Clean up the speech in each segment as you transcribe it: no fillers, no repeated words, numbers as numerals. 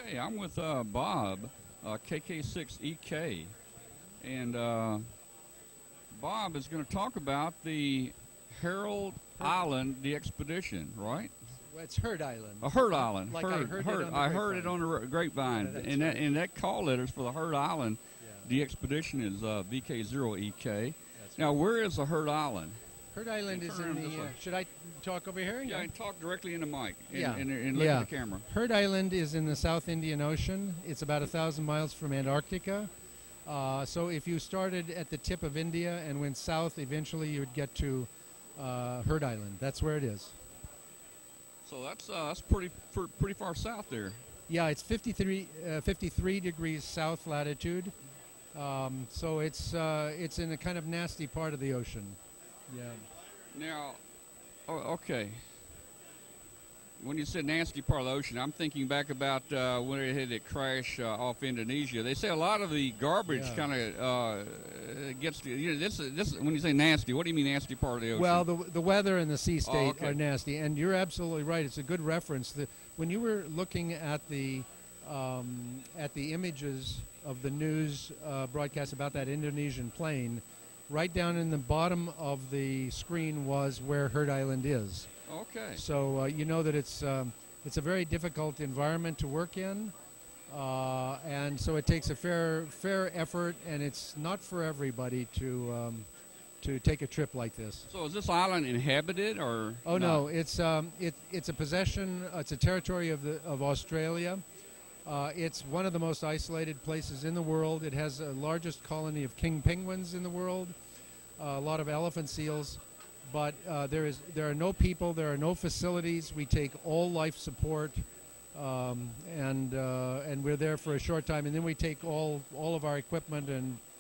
Okay, I'm with Bob, KK6EK, and Bob is going to talk about the Heard Island Dxpedition, right? Well, it's Heard Island. Heard Island. Like I heard it on the grapevine. Yeah, and, right. and that call letters for the Heard Island Dxpedition is VK0EK. Now, where is the Heard Island? Heard Island is in the. Should I talk over here? Yeah, and talk directly in the mic. Yeah. And look at the camera. Heard Island is in the South Indian Ocean. It's about 1,000 miles from Antarctica. So if you started at the tip of India and went south, eventually you would get to Heard Island. That's where it is. So that's pretty far south there. Yeah, it's 53 degrees south latitude. So it's in a kind of nasty part of the ocean. Yeah. Now, okay. When you said nasty part of the ocean, I'm thinking back about when it had that crash off Indonesia. They say a lot of the garbage kind of gets to, this when you say nasty, what do you mean nasty part of the ocean? Well, the weather and the sea state are nasty, and you're absolutely right. It's a good reference. When you were looking at the images of the news broadcast about that Indonesian plane, right down in the bottom of the screen was where Heard Island is. Okay. So you know that it's a very difficult environment to work in, and so it takes a fair effort, and it's not for everybody to take a trip like this. So is this island inhabited or? Oh no, it's a possession. It's a territory of Australia. It's one of the most isolated places in the world. It has the largest colony of king penguins in the world, a lot of elephant seals, but there are no people, there are no facilities. We take all life support, and we're there for a short time, and then we take all of our equipment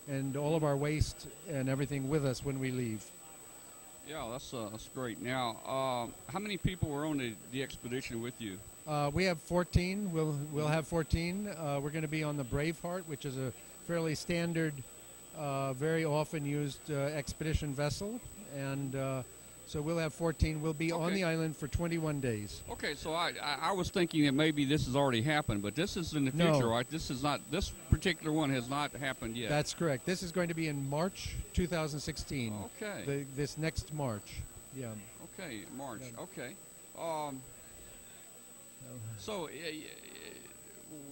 and all of our waste and everything with us when we leave. Yeah, that's great. Now, how many people were on the expedition with you? We have 14. We'll have 14. We're going to be on the Braveheart, which is a fairly standard, very often used expedition vessel, and so we'll have 14. We'll be on the island for 21 days. Okay, so I was thinking that maybe this has already happened, but this is in the future, right? This is not. This particular one has not happened yet. That's correct. This is going to be in March 2016. Okay. This next March. Yeah. Okay, March. Okay. So,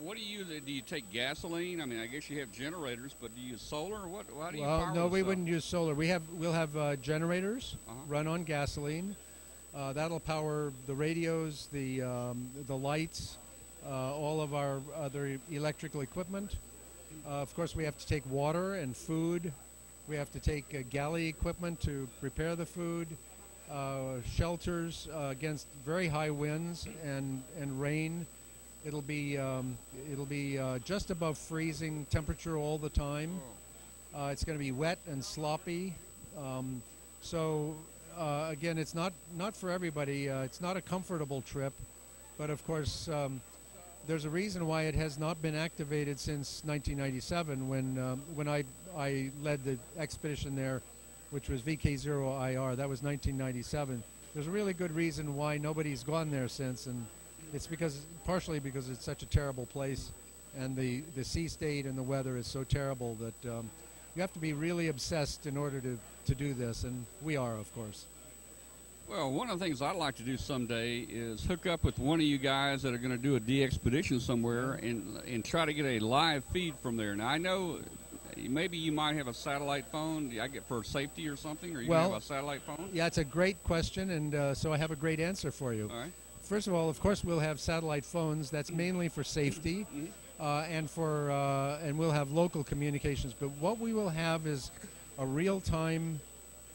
what do you take gasoline? I mean, I guess you have generators, but do you use solar or what? How do you power no, we stuff? wouldn't use solar. We'll have generators run on gasoline. That'll power the radios, the lights, all of our other electrical equipment. Of course, we have to take water and food. We have to take galley equipment to prepare the food. Shelters against very high winds and rain. It'll be just above freezing temperature all the time. It's going to be wet and sloppy. So again, it's not for everybody. It's not a comfortable trip, but of course there's a reason why it has not been activated since 1997 when I led the expedition there, which was VK0IR. That was 1997. There's a really good reason why nobody's gone there since, and it's partially because it's such a terrible place, and the sea state and the weather is so terrible that you have to be really obsessed in order to do this, and we are, of course. Well, one of the things I'd like to do someday is hook up with one of you guys that are going to do a Dxpedition somewhere and try to get a live feed from there. Now, I know maybe you might have a satellite phone. I get for safety or something, or you have a satellite phone? Yeah, it's a great question, and so I have a great answer for you. All right. First of all, of course, we'll have satellite phones. That's mainly for safety, and we'll have local communications. But what we will have is a real-time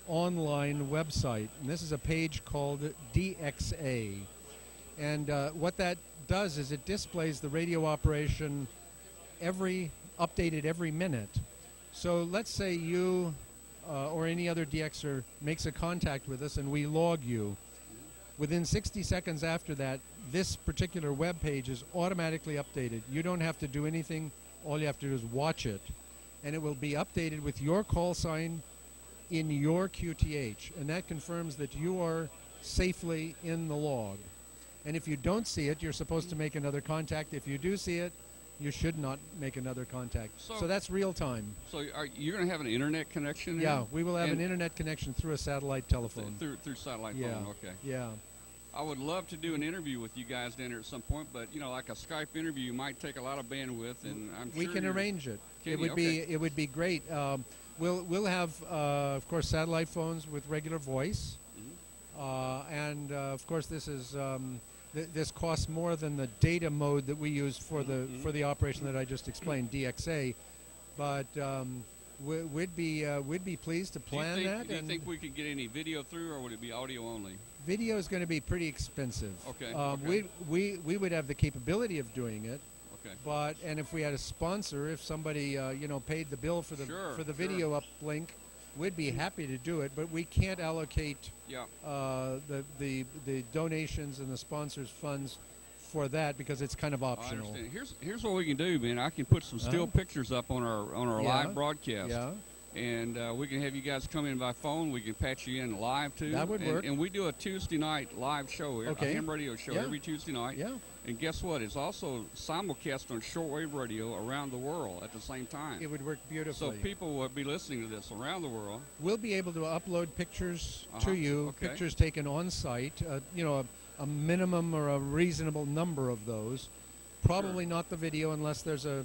online website, and this is a page called DXA. And what that does is it displays the radio operation updated every minute. So let's say you or any other DXer makes a contact with us and we log you. Within 60 seconds after that, this particular web page is automatically updated. You don't have to do anything. All you have to do is watch it. And it will be updated with your call sign in your QTH. And that confirms that you are safely in the log. And if you don't see it, you're supposed to make another contact. If you do see it, you should not make another contact. So that's real time. So you're going to have an internet connection? Yeah, we will have an internet connection through a satellite telephone. Through satellite phone, okay. Yeah. I would love to do an interview with you guys down there at some point, but you know, like a Skype interview might take a lot of bandwidth, and I'm sure we can arrange it. It would be great. We'll have, of course, satellite phones with regular voice, and of course, this is this costs more than the data mode that we use for the operation that I just explained, DXA. But we'd be pleased to plan that. Do you think we could get any video through, or would it be audio only? Video is going to be pretty expensive. Okay. We would have the capability of doing it. Okay. And if we had a sponsor, if somebody paid the bill for the video uplink, we'd be happy to do it. But we can't allocate the donations and the sponsors' funds for that because it's kind of optional. I understand. Here's what we can do, man. I can put some still pictures up on our live broadcast. Yeah. And we can have you guys come in by phone. We can patch you in live too. That would work. And we do a Tuesday night live show, a ham radio show every Tuesday night. Yeah. And guess what? It's also simulcast on shortwave radio around the world at the same time. It would work beautifully. So people will be listening to this around the world. We'll be able to upload pictures to you, pictures taken on site. A minimum or a reasonable number of those. Probably not the video unless there's a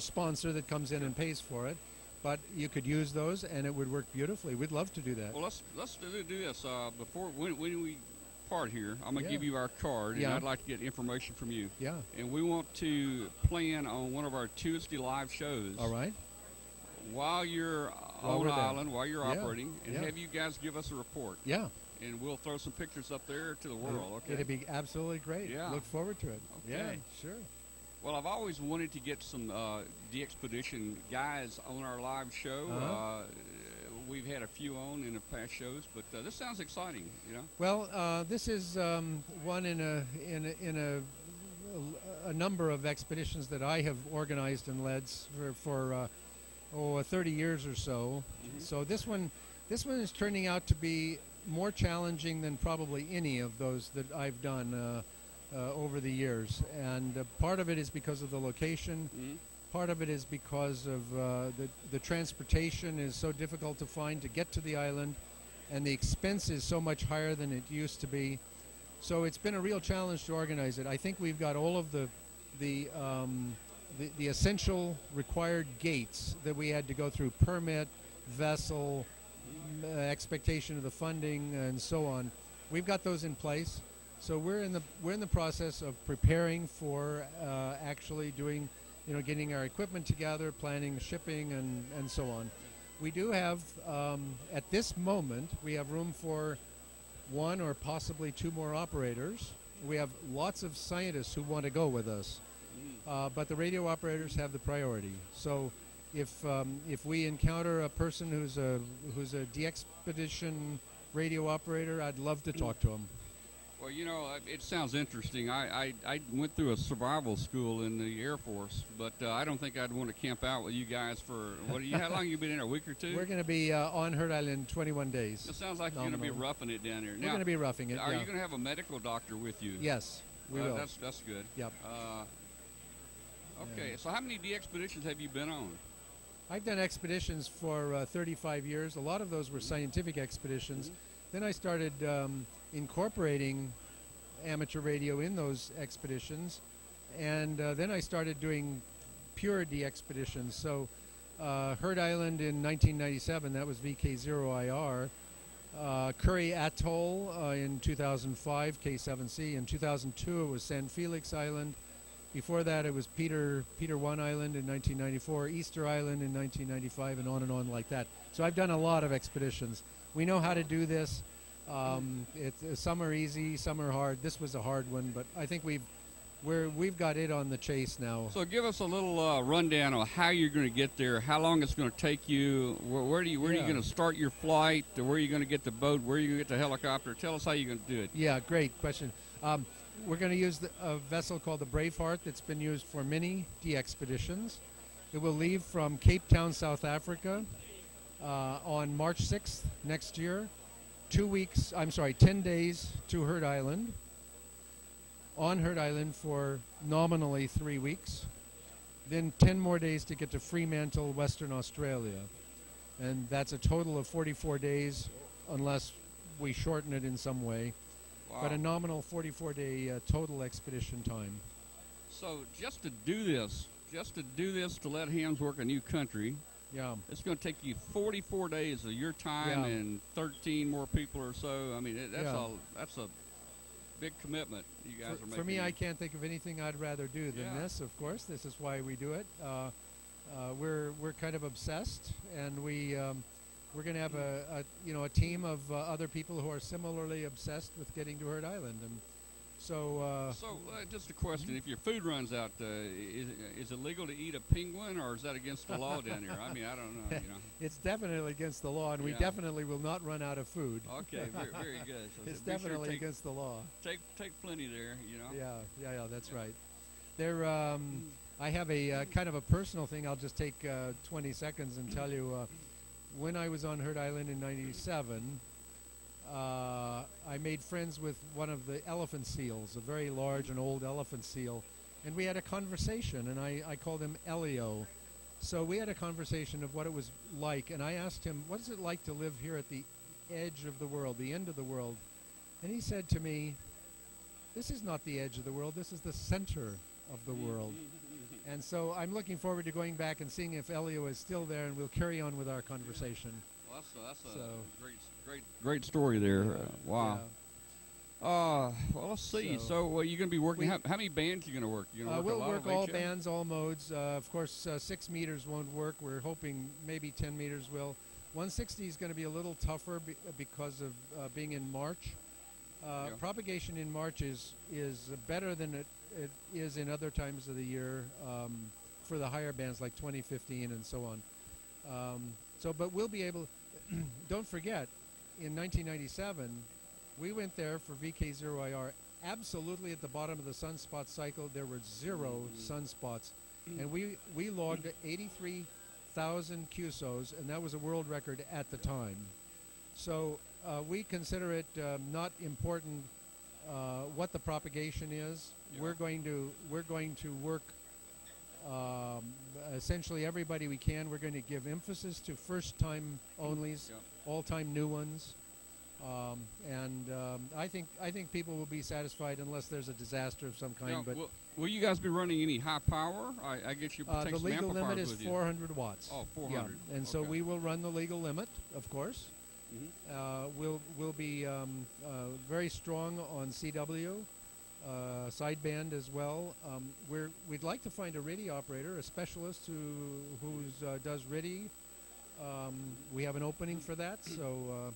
sponsor that comes in and pays for it. But you could use those, and it would work beautifully. We'd love to do that. Well, let's do this. Before when we part here, I'm going to give you our card, and I'd like to get information from you. Yeah. And we want to plan on one of our Tuesday live shows. All right. While you're on the island, while you're operating, and have you guys give us a report. Yeah. And we'll throw some pictures up there to the world, okay? It'd be absolutely great. Yeah. Look forward to it. Okay. Yeah, sure. Well, I've always wanted to get some Dxpedition guys on our live show. We've had a few on in the past shows, but this sounds exciting, you know. Well, this is one in a number of expeditions that I have organized and led for 30 years or so. So this one is turning out to be more challenging than probably any of those that I've done over the years, and part of it is because of the location. Part of it is because of the transportation is so difficult to find to get to the island, and the expense is so much higher than it used to be. So it's been a real challenge to organize it. I think we've got all of the essential required gates that we had to go through: permit, vessel, expectation of the funding, and so on. We've got those in place. So we're in the process of preparing for actually doing, getting our equipment together, planning shipping, and so on. We do have, at this moment, we have room for one or possibly two more operators. We have lots of scientists who want to go with us, but the radio operators have the priority. So if we encounter a person who's a Dxpedition radio operator, I'd love to talk to him. Well, it sounds interesting. I went through a survival school in the Air Force, but I don't think I'd want to camp out with you guys for, how long have you been in there, a week or two? We're going to be on Heard Island 21 days. It sounds like you're going to be roughing it down there. We're going to be roughing it, Are you going to have a medical doctor with you? Yes, we will. That's good. Yep. Okay, so how many Dxpeditions have you been on? I've done expeditions for 35 years. A lot of those were scientific expeditions. Then I started incorporating amateur radio in those expeditions, and then I started doing pure Dxpeditions. So Heard Island in 1997, that was VK0IR. Curry Atoll in 2005, K7C. In 2002, it was San Felix Island. Before that, it was Peter 1 Island in 1994, Easter Island in 1995, and on like that. So I've done a lot of expeditions. We know how to do this. Some are easy, some are hard. This was a hard one, but I think we've got it on the chase now. So give us a little rundown on how you're going to get there, how long it's going to take you, where are you going to start your flight, where are you going to get the boat, where are you going to get the helicopter. Tell us how you're going to do it. Yeah, great question. We're going to use a vessel called the Braveheart that's been used for many Dxpeditions. It will leave from Cape Town, South Africa on March 6th next year. 10 days to Heard Island. on Heard Island for nominally 3 weeks, then 10 more days to get to Fremantle, Western Australia. And that's a total of 44 days, unless we shorten it in some way. Wow. But a nominal 44-day total expedition time. So just to do this, to let hams work a new country, yeah, it's going to take you 44 days of your time and 13 more people or so. I mean, that's a big commitment you guys are making. For me, I can't think of anything I'd rather do than this. Of course, this is why we do it. We're kind of obsessed, and we're going to have a team of other people who are similarly obsessed with getting to Heard Island. And so just a question: if your food runs out, is it legal to eat a penguin, or is that against the law down here? I mean, I don't know. It's definitely against the law, and we definitely will not run out of food. Okay, very good. So it's definitely against the law. Take plenty there, Yeah, that's right. There, I have a kind of a personal thing. I'll just take 20 seconds and tell you. When I was on Heard Island in '97. I made friends with one of the elephant seals, a very large and old elephant seal, and we had a conversation, and I called him Elio. So we had a conversation of what it was like, and I asked him, what is it like to live here at the edge of the world, the end of the world? And he said to me, this is not the edge of the world, this is the center of the world. And so I'm looking forward to going back and seeing if Elio is still there, and we'll carry on with our conversation. Well, that's a great story there. Wow. Well, let's see. So you're going to be working. How many bands are you going to work? We'll work all bands, all modes. Of course, 6 meters won't work. We're hoping maybe 10 meters will. 160 is going to be a little tougher because of being in March. Propagation in March is better than it is in other times of the year for the higher bands like 2015 and so on. But we'll be able. Don't forget, in 1997, we went there for VK0IR. Absolutely at the bottom of the sunspot cycle, there were 0 sunspots, and we logged 83,000 QSOs, and that was a world record at the time. So we consider it not important what the propagation is. We're going to work essentially everybody we can. We're going to give emphasis to first-time onlys, all-time new ones, and I think people will be satisfied unless there's a disaster of some kind. But will you guys be running any high power? I guess you take the some legal limit is with 400 watts. Oh, 400. Yeah. And so we will run the legal limit, of course. We'll be very strong on CW. Sideband as well. We'd like to find a RIDI operator, a specialist who does RIDI. We have an opening for that, so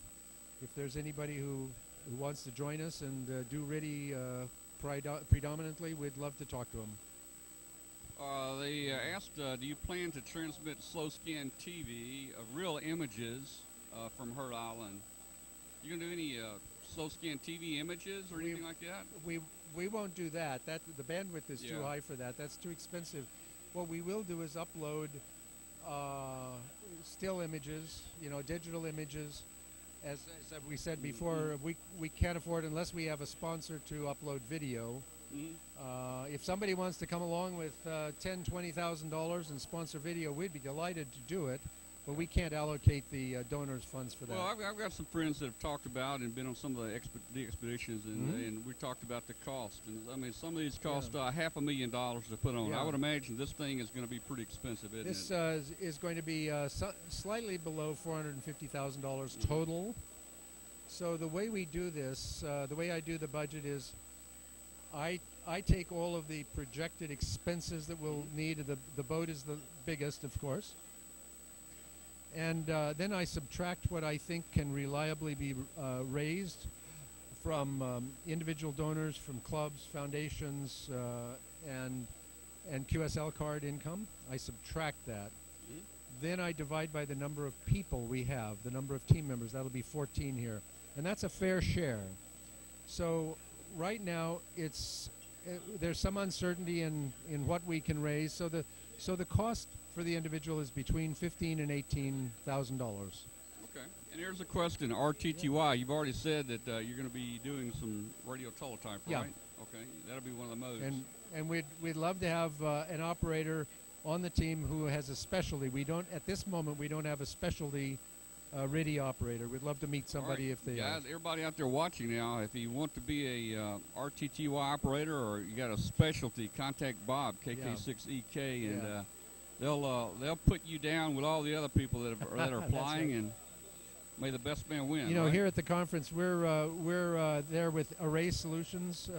if there's anybody who wants to join us and do RIDI predominantly, we'd love to talk to them. They asked, do you plan to transmit slow scan TV of real images from Heard Island? You gonna do any slow scan TV images or anything like that? We won't do that. The bandwidth is too high for that. That's too expensive. What we will do is upload still images, digital images. As we said before, we can't afford unless we have a sponsor to upload video. If somebody wants to come along with $10,000, $20,000 and sponsor video, we'd be delighted to do it. But we can't allocate the donors' funds for that. Well, I've got some friends that have talked about and been on some of the expeditions, and we talked about the cost. And I mean, some of these cost $500,000 to put on. I would imagine this thing is going to be pretty expensive, isn't it? This is going to be slightly below $450,000 total. So the way we do this, the way I do the budget is, I take all of the projected expenses that we'll need. The boat is the biggest, of course. And then I subtract what I think can reliably be raised from individual donors, from clubs, foundations, and QSL card income. I subtract that. Then I divide by the number of people we have, the number of team members. That'll be 14 here. And that's a fair share. So right now, there's some uncertainty in what we can raise. So the cost for the individual is between $15,000 and $18,000. Okay. And here's a question: RTTY. You've already said that you're going to be doing some radio teletype, right? Okay, that'll be one of the modes. And we'd love to have an operator on the team who has a specialty. We don't at this moment. We don't have a specialty RIDI operator. We'd love to meet somebody if they. Guys, everybody out there watching now, if you want to be a RTTY operator or you got a specialty, contact Bob KK6EK, and they'll put you down with all the other people that are applying, right. And may the best man win. You know, here at the conference, we're there with Array Solutions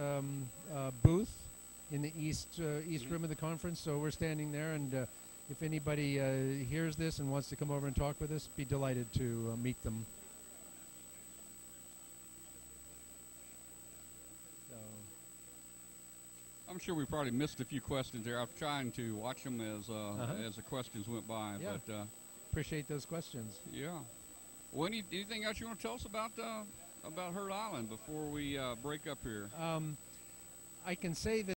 booth in the east room of the conference. So we're standing there, and if anybody hears this and wants to come over and talk with us, be delighted to meet them. So. I'm sure we probably missed a few questions there. I'm trying to watch them as the questions went by. Yeah. But appreciate those questions. Yeah. Well, anything else you want to tell us about Heard Island before we break up here? I can say that